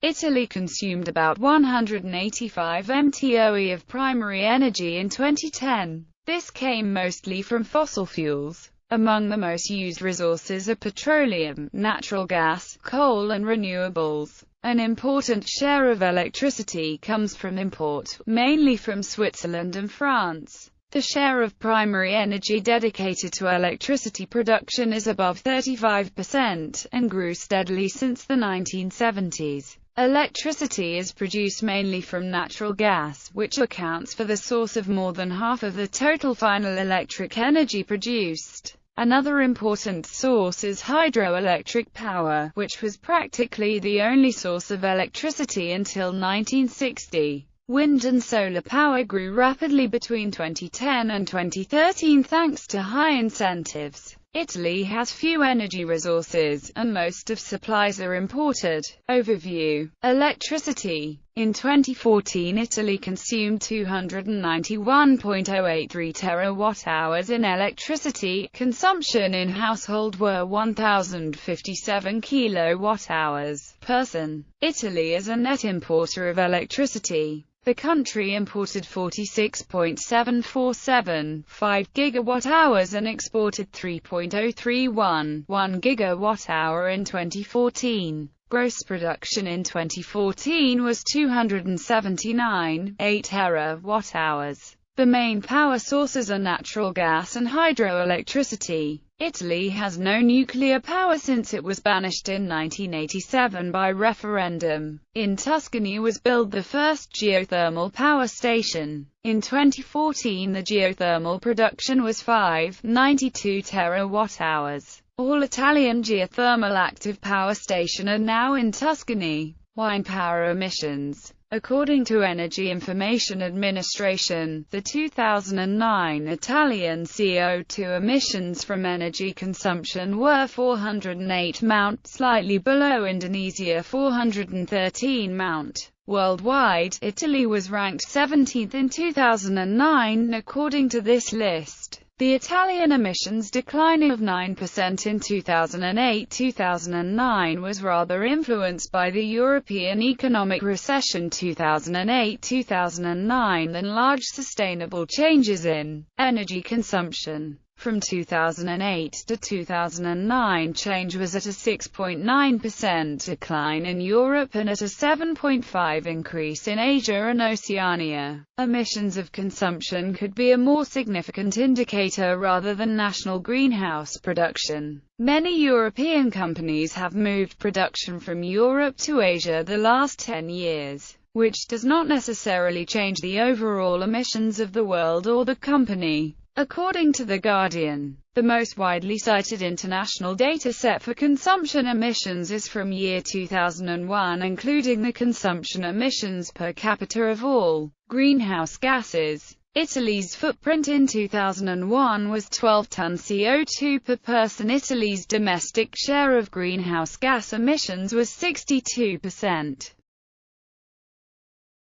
Italy consumed about 185 mtoe of primary energy in 2010. This came mostly from fossil fuels. Among the most used resources are petroleum, natural gas, coal and renewables. An important share of electricity comes from import, mainly from Switzerland and France. The share of primary energy dedicated to electricity production is above 35%, and grew steadily since the 1970s. Electricity is produced mainly from natural gas, which accounts for the source of more than half of the total final electric energy produced. Another important source is hydroelectric power, which was practically the only source of electricity until 1960. Wind and solar power grew rapidly between 2010 and 2013 thanks to high incentives. Italy has few energy resources, and most of supplies are imported. Overview. Electricity. In 2014 Italy consumed 291.083 terawatt-hours in electricity. Consumption in household were 1,057 kilowatt-hours. Person. Italy is a net importer of electricity. The country imported 46.7475 gigawatt-hours and exported 3.0311 gigawatt-hour in 2014. Gross production in 2014 was 279.8 terawatt-hours. The main power sources are natural gas and hydroelectricity. Italy has no nuclear power since it was banished in 1987 by referendum. In Tuscany was built the first geothermal power station. In 2014 the geothermal production was 592 terawatt-hours. All Italian geothermal active power stations are now in Tuscany. Wine power emissions. According to Energy Information Administration, the 2009 Italian CO2 emissions from energy consumption were 408 Mt, slightly below Indonesia 413 Mt. Worldwide, Italy was ranked 17th in 2009, according to this list. The Italian emissions decline of 9% in 2008-2009 was rather influenced by the European economic recession 2008-2009 than large sustainable changes in energy consumption. From 2008 to 2009 change was at a 6.9% decline in Europe and at a 7.5% increase in Asia and Oceania. Emissions of consumption could be a more significant indicator rather than national greenhouse production. Many European companies have moved production from Europe to Asia the last 10 years, which does not necessarily change the overall emissions of the world or the company. According to The Guardian, the most widely cited international data set for consumption emissions is from year 2001, including the consumption emissions per capita of all greenhouse gases. Italy's footprint in 2001 was 12 tons CO2 per person. Italy's domestic share of greenhouse gas emissions was 62%.